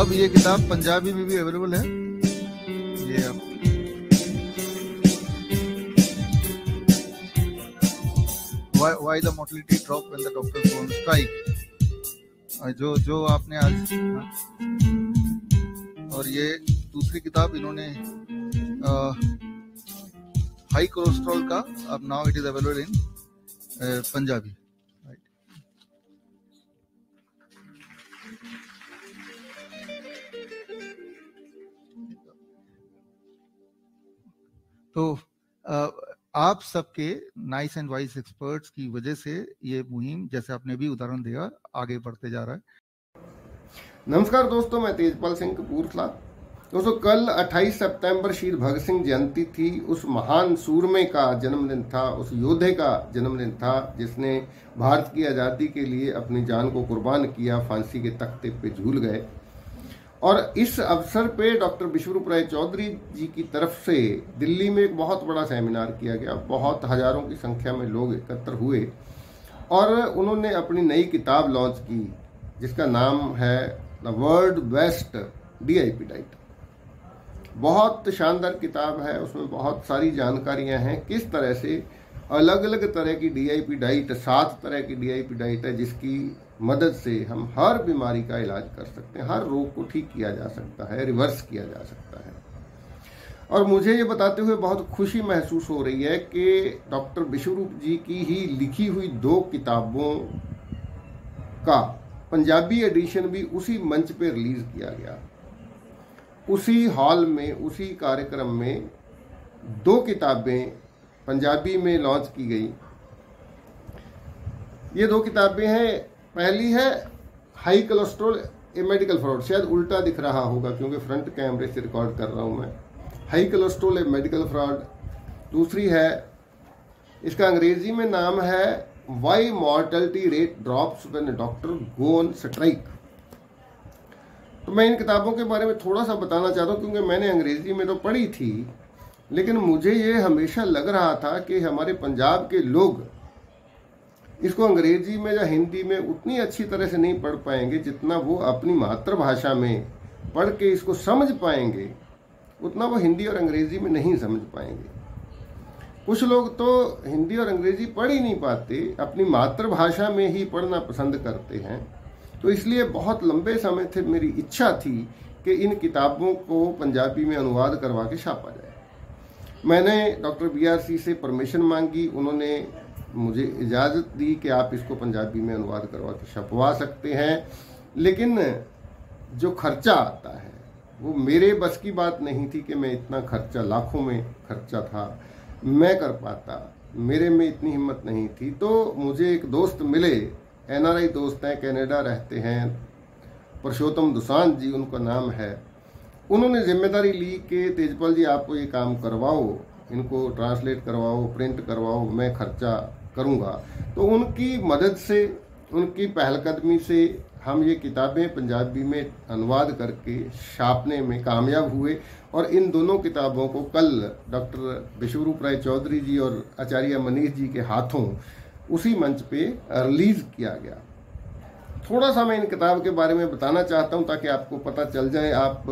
अब ये किताब पंजाबी में भी अवेलेबल है। ये आप Why the mortality drop when the doctors go on strike, जो आपने आज, और ये दूसरी किताब इन्होंने हाई कोलेस्ट्रॉल का, अब now it is available in Punjabi. तो आप सबके नाइस एंड वाइज एक्सपर्ट्स की वजह से ये मुहिम, जैसे आपने भी उदाहरण दिया, आगे बढ़ते जा रहा है। नमस्कार दोस्तों, मैं तेजपाल सिंह कपूरथला। दोस्तों, कल 28 सितंबर शहीद भगत सिंह जयंती थी। उस महान सूरमे का जन्मदिन था, उस योद्धे का जन्मदिन था जिसने भारत की आज़ादी के लिए अपनी जान को कुर्बान किया, फांसी के तख्ते पे झूल गए। और इस अवसर पे डॉक्टर विश्वरूप राय चौधरी जी की तरफ से दिल्ली में एक बहुत बड़ा सेमिनार किया गया। बहुत हजारों की संख्या में लोग एकत्र हुए और उन्होंने अपनी नई किताब लॉन्च की जिसका नाम है the world best DIP diet. बहुत शानदार किताब है, उसमें बहुत सारी जानकारियां हैं किस तरह से अलग अलग तरह की DIP डाइट, 7 तरह की DIP डाइट है जिसकी मदद से हम हर बीमारी का इलाज कर सकते हैं, हर रोग को ठीक किया जा सकता है, रिवर्स किया जा सकता है। और मुझे ये बताते हुए बहुत खुशी महसूस हो रही है कि डॉक्टर विश्वरूप जी की ही लिखी हुई 2 किताबों का पंजाबी एडिशन भी उसी मंच पे रिलीज किया गया। उसी हॉल में, उसी कार्यक्रम में 2 किताबें पंजाबी में लॉन्च की गई। ये 2 किताबें हैं। पहली है हाई कोलेस्ट्रॉल ए मेडिकल फ्रॉड, शायद उल्टा दिख रहा होगा क्योंकि फ्रंट कैमरे से रिकॉर्ड कर रहा हूं मैं। हाई कोलेस्ट्रॉल ए मेडिकल फ्रॉड। दूसरी है, इसका अंग्रेजी में नाम है why mortality rate drops when doctor go on strike. तो मैं इन किताबों के बारे में थोड़ा सा बताना चाहता हूं क्योंकि मैंने अंग्रेजी में तो पढ़ी थी, लेकिन मुझे ये हमेशा लग रहा था कि हमारे पंजाब के लोग इसको अंग्रेजी में या हिंदी में उतनी अच्छी तरह से नहीं पढ़ पाएंगे जितना वो अपनी मातृभाषा में पढ़ के इसको समझ पाएंगे, उतना वो हिंदी और अंग्रेजी में नहीं समझ पाएंगे। कुछ लोग तो हिंदी और अंग्रेजी पढ़ ही नहीं पाते, अपनी मातृभाषा में ही पढ़ना पसंद करते हैं। तो इसलिए बहुत लंबे समय से मेरी इच्छा थी कि इन किताबों को पंजाबी में अनुवाद करवा के छापा जाए। मैंने डॉक्टर BRC से परमिशन मांगी, उन्होंने मुझे इजाज़त दी कि आप इसको पंजाबी में अनुवाद करवा के छपवा सकते हैं, लेकिन जो खर्चा आता है वो मेरे बस की बात नहीं थी कि मैं इतना खर्चा, लाखों में खर्चा था, मैं कर पाता, मेरे में इतनी हिम्मत नहीं थी। तो मुझे एक दोस्त मिले, NRI दोस्त हैं, कनाडा रहते हैं, पुरुषोत्तम दुसांझ जी उनका नाम है। उन्होंने जिम्मेदारी ली कि तेजपाल जी आपको ये काम करवाओ, इनको ट्रांसलेट करवाओ, प्रिंट करवाओ, मैं खर्चा करूंगा। तो उनकी मदद से, उनकी पहलकदमी से हम ये किताबें पंजाबी में अनुवाद करके छापने में कामयाब हुए। और इन दोनों किताबों को कल डॉक्टर विश्वरूप राय चौधरी जी और आचार्य मनीष जी के हाथों उसी मंच पे रिलीज किया गया। थोड़ा सा मैं इन किताब के बारे में बताना चाहता हूं ताकि आपको पता चल जाए, आप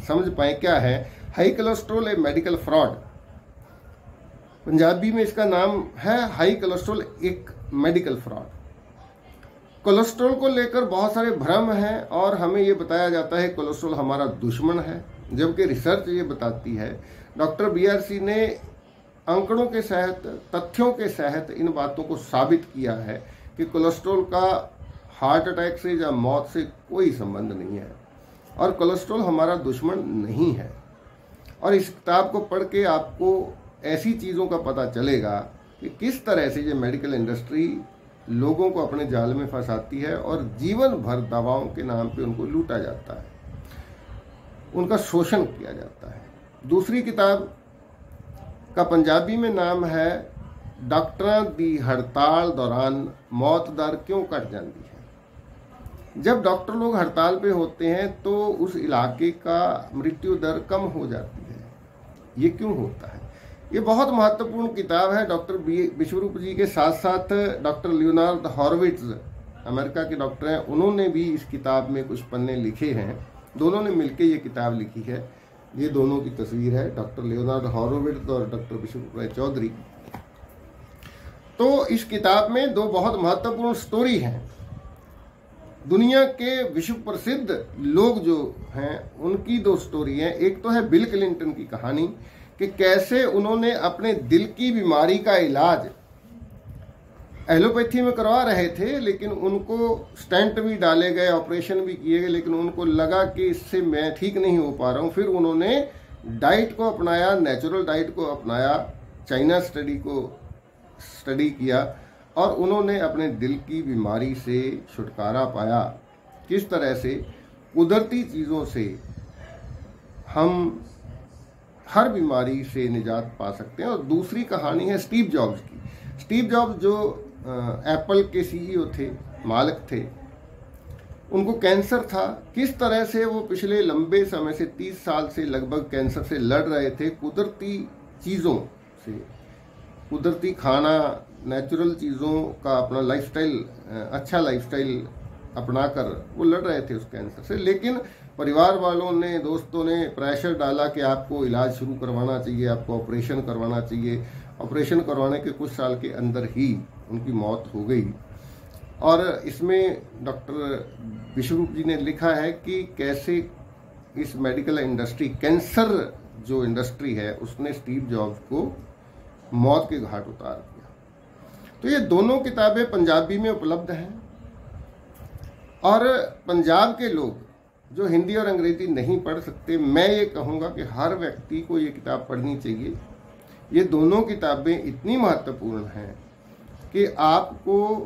समझ पाएं क्या है हाई कोलेस्ट्रॉल ए मेडिकल फ्रॉड। पंजाबी में इसका नाम है हाई कोलेस्ट्रॉल एक मेडिकल फ्रॉड। कोलेस्ट्रॉल को लेकर बहुत सारे भ्रम हैं और हमें ये बताया जाता है कोलेस्ट्रॉल हमारा दुश्मन है, जबकि रिसर्च ये बताती है, डॉक्टर BRC ने आंकड़ों के सहित, तथ्यों के सहित इन बातों को साबित किया है कि कोलेस्ट्रॉल का हार्ट अटैक से या मौत से कोई संबंध नहीं है और कोलेस्ट्रॉल हमारा दुश्मन नहीं है। और इस किताब को पढ़ के आपको ऐसी चीज़ों का पता चलेगा कि किस तरह से ये मेडिकल इंडस्ट्री लोगों को अपने जाल में फंसाती है और जीवन भर दवाओं के नाम पे उनको लूटा जाता है, उनका शोषण किया जाता है। दूसरी किताब का पंजाबी में नाम है डॉक्टरां दी हड़ताल दौरान मौत दर क्यों घट जाती है। जब डॉक्टर लोग हड़ताल पे होते हैं तो उस इलाके का मृत्यु दर कम हो जाती है। ये क्यों होता है? ये बहुत महत्वपूर्ण किताब है। डॉक्टर विश्वरूप जी के साथ साथ डॉक्टर लियोनार्ड हॉर्विट्ज अमेरिका के डॉक्टर हैं, उन्होंने भी इस किताब में कुछ पन्ने लिखे हैं। दोनों ने मिलकर ये किताब लिखी है। ये दोनों की तस्वीर है, डॉक्टर लियोनार्ड हॉरोविट्ज़ और डॉक्टर विश्वरूप चौधरी। तो इस किताब में दो बहुत महत्वपूर्ण स्टोरी हैं। दुनिया के विश्व प्रसिद्ध लोग जो हैं उनकी दो स्टोरी हैं। एक तो है बिल क्लिंटन की कहानी कि कैसे उन्होंने अपने दिल की बीमारी का इलाज एलोपैथी में करवा रहे थे, लेकिन उनको स्टेंट भी डाले गए, ऑपरेशन भी किए गए, लेकिन उनको लगा कि इससे मैं ठीक नहीं हो पा रहा हूँ। फिर उन्होंने डाइट को अपनाया, नेचुरल डाइट को अपनाया, चाइना स्टडी किया और उन्होंने अपने दिल की बीमारी से छुटकारा पाया। किस तरह से कुदरती चीज़ों से हम हर बीमारी से निजात पा सकते हैं। और दूसरी कहानी है स्टीव जॉब्स की। स्टीव जॉब्स जो एप्पल के सीईओ थे, मालिक थे, उनको कैंसर था। किस तरह से वो पिछले लंबे समय से 30 साल से लगभग कैंसर से लड़ रहे थे, कुदरती चीज़ों से, कुदरती खाना, नेचुरल चीज़ों का अपना लाइफस्टाइल, अच्छा लाइफस्टाइल अपनाकर वो लड़ रहे थे उस कैंसर से। लेकिन परिवार वालों ने, दोस्तों ने प्रेशर डाला कि आपको इलाज शुरू करवाना चाहिए, आपको ऑपरेशन करवाना चाहिए। ऑपरेशन करवाने के कुछ साल के अंदर ही उनकी मौत हो गई। और इसमें डॉक्टर विश्वरूप जी ने लिखा है कि कैसे इस मेडिकल इंडस्ट्री, कैंसर जो इंडस्ट्री है, उसने स्टीव जॉब्स को मौत के घाट उतार दिया। तो ये दोनों किताबें पंजाबी में उपलब्ध हैं और पंजाब के लोग जो हिंदी और अंग्रेजी नहीं पढ़ सकते, मैं ये कहूँगा कि हर व्यक्ति को ये किताब पढ़नी चाहिए। ये दोनों किताबें इतनी महत्वपूर्ण हैं कि आपको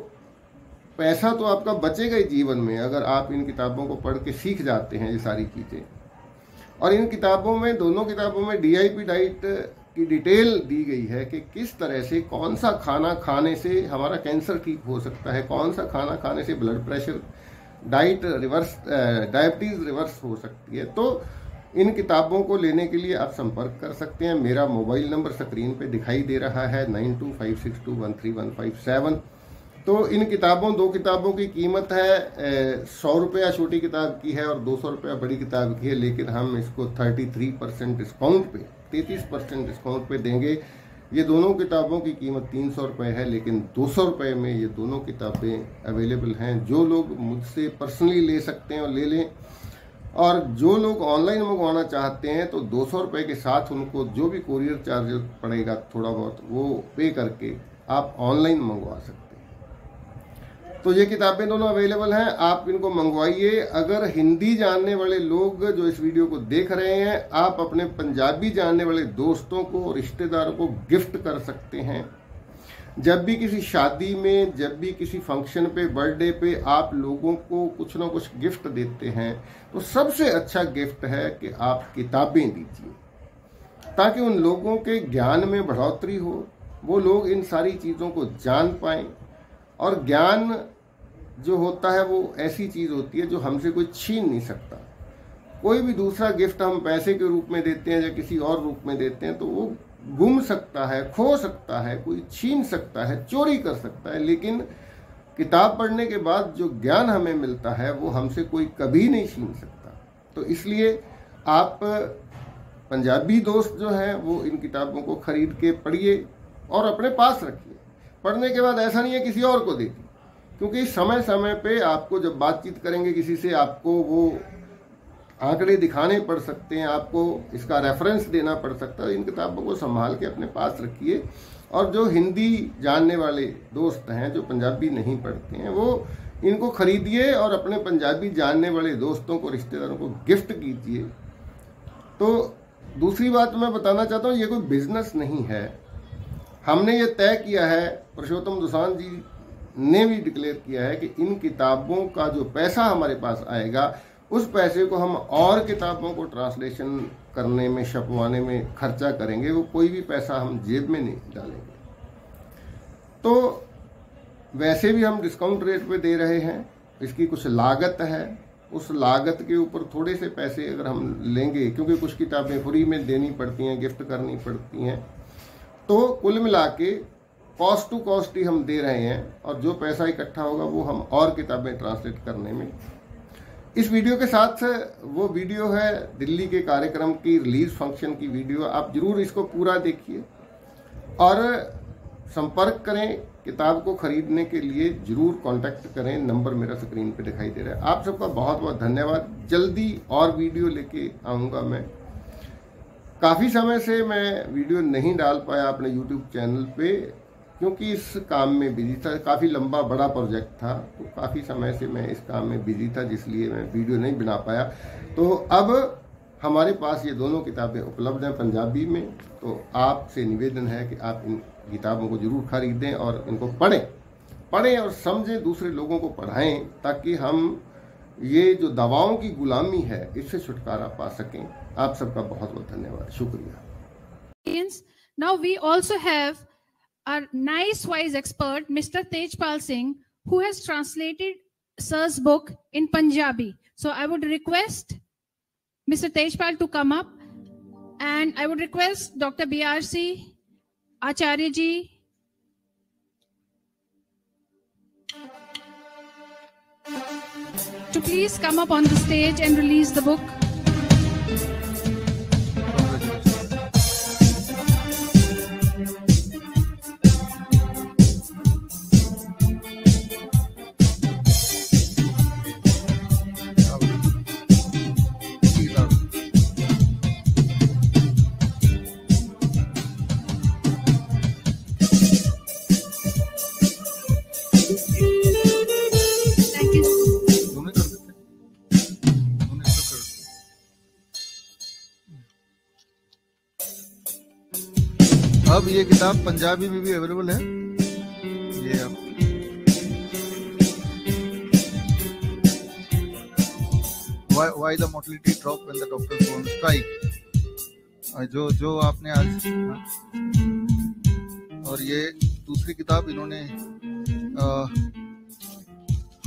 पैसा तो आपका बचेगा ही जीवन में, अगर आप इन किताबों को पढ़ के सीख जाते हैं ये सारी चीज़ें। और इन किताबों में, दोनों किताबों में DIP डाइट की डिटेल दी गई है कि किस तरह से कौन सा खाना खाने से हमारा कैंसर ठीक हो सकता है, कौन सा खाना खाने से ब्लड प्रेशर, डायबिटीज़ रिवर्स हो सकती है। तो इन किताबों को लेने के लिए आप संपर्क कर सकते हैं। मेरा मोबाइल नंबर स्क्रीन पे दिखाई दे रहा है 9256213157। तो इन किताबों, दो किताबों की कीमत है 100 रुपया छोटी किताब की है और 200 रुपया बड़ी किताब की है, लेकिन हम इसको 33% डिस्काउंट पे, 33% डिस्काउंट पे देंगे। ये दोनों किताबों की कीमत 300 रुपये है, लेकिन 200 रुपये में ये दोनों किताबें अवेलेबल हैं। जो लोग मुझसे पर्सनली ले सकते हैं और ले लें, और जो लोग ऑनलाइन मंगवाना चाहते हैं तो 200 रुपये के साथ उनको जो भी कोरियर चार्ज पड़ेगा थोड़ा बहुत, वो पे करके आप ऑनलाइन मंगवा सकते हैं। तो ये किताबें दोनों अवेलेबल हैं, आप इनको मंगवाइए। अगर हिंदी जानने वाले लोग जो इस वीडियो को देख रहे हैं, आप अपने पंजाबी जानने वाले दोस्तों को, रिश्तेदारों को गिफ्ट कर सकते हैं। जब भी किसी शादी में, जब भी किसी फंक्शन पे, बर्थडे पे आप लोगों को कुछ ना कुछ गिफ्ट देते हैं, तो सबसे अच्छा गिफ्ट है कि आप किताबें दीजिए, ताकि उन लोगों के ज्ञान में बढ़ोतरी हो, वो लोग इन सारी चीज़ों को जान पाएं। और ज्ञान जो होता है वो ऐसी चीज़ होती है जो हमसे कोई छीन नहीं सकता। कोई भी दूसरा गिफ्ट हम पैसे के रूप में देते हैं या किसी और रूप में देते हैं तो वो गुम सकता है, खो सकता है, कोई छीन सकता है, चोरी कर सकता है। लेकिन किताब पढ़ने के बाद जो ज्ञान हमें मिलता है वो हमसे कोई कभी नहीं छीन सकता। तो इसलिए आप पंजाबी दोस्त जो हैं वो इन किताबों को खरीद के पढ़िए और अपने पास रखिए। पढ़ने के बाद ऐसा नहीं है किसी और को देती, क्योंकि समय समय पे आपको जब बातचीत करेंगे किसी से, आपको वो आंकड़े दिखाने पड़ सकते हैं, आपको इसका रेफरेंस देना पड़ सकता है। इन किताबों को संभाल के अपने पास रखिए। और जो हिंदी जानने वाले दोस्त हैं, जो पंजाबी नहीं पढ़ते हैं, वो इनको खरीदिए और अपने पंजाबी जानने वाले दोस्तों को, रिश्तेदारों को गिफ्ट कीजिए। तो दूसरी बात मैं बताना चाहता हूँ, ये कोई बिजनेस नहीं है। हमने ये तय किया है, पुरुषोत्तम दुसान जी ने भी डिक्लेयर किया है कि इन किताबों का जो पैसा हमारे पास आएगा, उस पैसे को हम और किताबों को ट्रांसलेशन करने में, छपवाने में खर्चा करेंगे। वो कोई भी पैसा हम जेब में नहीं डालेंगे। तो वैसे भी हम डिस्काउंट रेट पे दे रहे हैं, इसकी कुछ लागत है, उस लागत के ऊपर थोड़े से पैसे अगर हम लेंगे, क्योंकि कुछ किताबें फ्री में देनी पड़ती हैं, गिफ्ट करनी पड़ती हैं, तो कुल मिला के कॉस्ट टू कॉस्ट ही हम दे रहे हैं, और जो पैसा इकट्ठा होगा वो हम और किताबें ट्रांसलेट करने में। इस वीडियो के साथ वो वीडियो है दिल्ली के कार्यक्रम की रिलीज फंक्शन की वीडियो, आप जरूर इसको पूरा देखिए और संपर्क करें। किताब को खरीदने के लिए जरूर कांटेक्ट करें, नंबर मेरा स्क्रीन पे दिखाई दे रहा है। आप सबका बहुत बहुत धन्यवाद। जल्दी और वीडियो लेके आऊँगा मैं। काफ़ी समय से मैं वीडियो नहीं डाल पाया अपने YouTube चैनल पे, क्योंकि इस काम में बिजी था। काफ़ी लंबा बड़ा प्रोजेक्ट था, तो काफ़ी समय से मैं इस काम में बिजी था, जिसलिए मैं वीडियो नहीं बना पाया। तो अब हमारे पास ये दोनों किताबें उपलब्ध हैं पंजाबी में, तो आपसे निवेदन है कि आप इन किताबों को जरूर खरीदें और इनको पढ़ें और समझें, दूसरे लोगों को पढ़ाएं, ताकि हम ये जो दवाओं की गुलामी है इससे छुटकारा पा सकें। आप सबका बहुत बहुत धन्यवाद, शुक्रिया। Now we also have our nice wise expert Mr. Tejpal Singh, who has translated Sir's book in Punjabi. So I would request Mr. Tejpal to come up, and I would request Dr. BRC Acharya ji to please come up on the stage and release the book. अब ये किताब पंजाबी में भी available है। ये आप Why the mortality drop when the doctors go on strike, जो आपने आज, और ये दूसरी किताब इन्होंने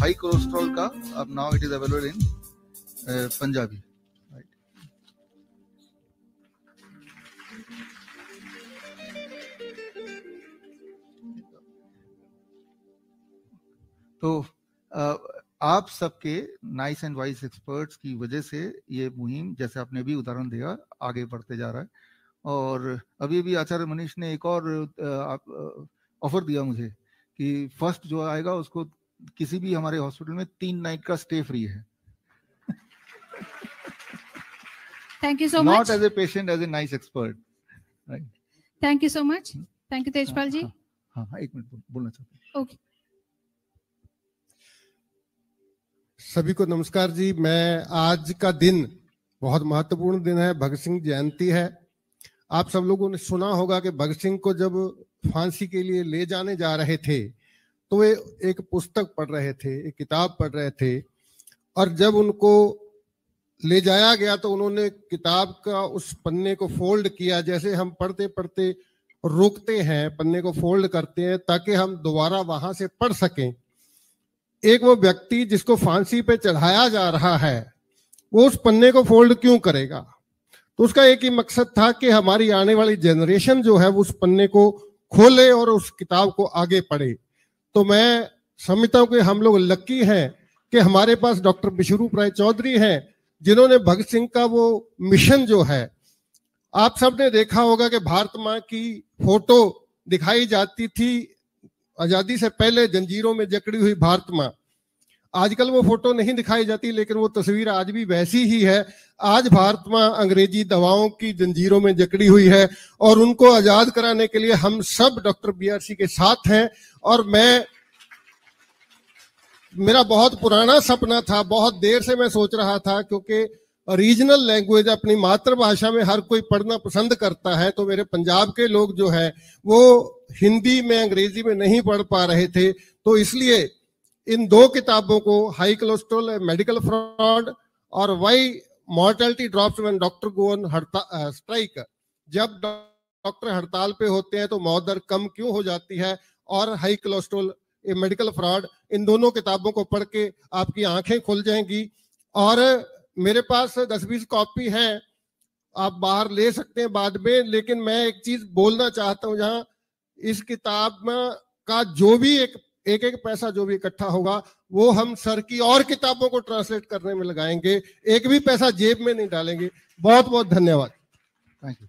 हाई कोलेस्ट्रॉल का, अब now it is available in Punjabi. तो आप सबके नाइस एंड वाइज एक्सपर्ट्स की वजह से ये मुहिम, जैसे आपने भी उदाहरण दिया, आगे बढ़ते जा रहा है। और अभी भी आचार्य मनीष ने एक और ऑफर दिया मुझे कि फर्स्ट जो आएगा उसको किसी भी हमारे हॉस्पिटल में 3 नाइट का स्टे फ्री है। Thank you so much. Not as a patient, as a nice expert, right. Thank you so much. Thank you Tejpal ji. हाँ, एक मिनट बोलना चाहता हूँ। ओके। सभी को नमस्कार जी। मैं आज का दिन बहुत महत्वपूर्ण दिन है, भगत सिंह जयंती है। आप सब लोगों ने सुना होगा कि भगत सिंह को जब फांसी के लिए ले जाने जा रहे थे तो वे एक पुस्तक पढ़ रहे थे, एक किताब पढ़ रहे थे, और जब उनको ले जाया गया तो उन्होंने किताब का उस पन्ने को फोल्ड किया, जैसे हम पढ़ते पढ़ते रोकते हैं, पन्ने को फोल्ड करते हैं ताकि हम दोबारा वहां से पढ़ सकें। एक वो व्यक्ति जिसको फांसी पे चढ़ाया जा रहा है वो उस पन्ने को फोल्ड क्यों करेगा? तो उसका एक ही मकसद था कि हमारी आने वाली जनरेशन जो है वो उस पन्ने को खोले और उस किताब को आगे पढ़े। तो मैं समझता हूं कि हम लोग लकी हैं कि हमारे पास डॉक्टर विश्वरूप राय चौधरी हैं, जिन्होंने भगत सिंह का वो मिशन जो है, आप सबने देखा होगा कि भारत माँ की फोटो दिखाई जाती थी आजादी से पहले जंजीरों में जकड़ी हुई भारत माँ। आजकल वो फोटो नहीं दिखाई जाती, लेकिन वो तस्वीर आज भी वैसी ही है। आज भारत माँ अंग्रेजी दवाओं की जंजीरों में जकड़ी हुई है और उनको आजाद कराने के लिए हम सब डॉक्टर BRC के साथ हैं। और मेरा बहुत पुराना सपना था, बहुत देर से मैं सोच रहा था, क्योंकि रीजनल लैंग्वेज अपनी मातृभाषा में हर कोई पढ़ना पसंद करता है, तो मेरे पंजाब के लोग जो है वो हिंदी में अंग्रेजी में नहीं पढ़ पा रहे थे। तो इसलिए इन 2 किताबों को, हाई कोलेस्ट्रॉल मेडिकल फ्रॉड और why mortality drops when doctor go on strike, जब डॉक्टर हड़ताल पे होते हैं तो मौत दर कम क्यों हो जाती है, और हाई कोलेस्ट्रॉल मेडिकल फ्रॉड, इन दोनों किताबों को पढ़ के आपकी आंखें खुल जाएंगी। और मेरे पास 10-20 कॉपी हैं, आप बाहर ले सकते हैं बाद में, लेकिन मैं एक चीज बोलना चाहता हूँ, जहाँ इस किताब में का जो भी एक पैसा जो भी इकट्ठा होगा वो हम सर की और किताबों को ट्रांसलेट करने में लगाएंगे, एक भी पैसा जेब में नहीं डालेंगे। बहुत बहुत धन्यवाद। Thank you.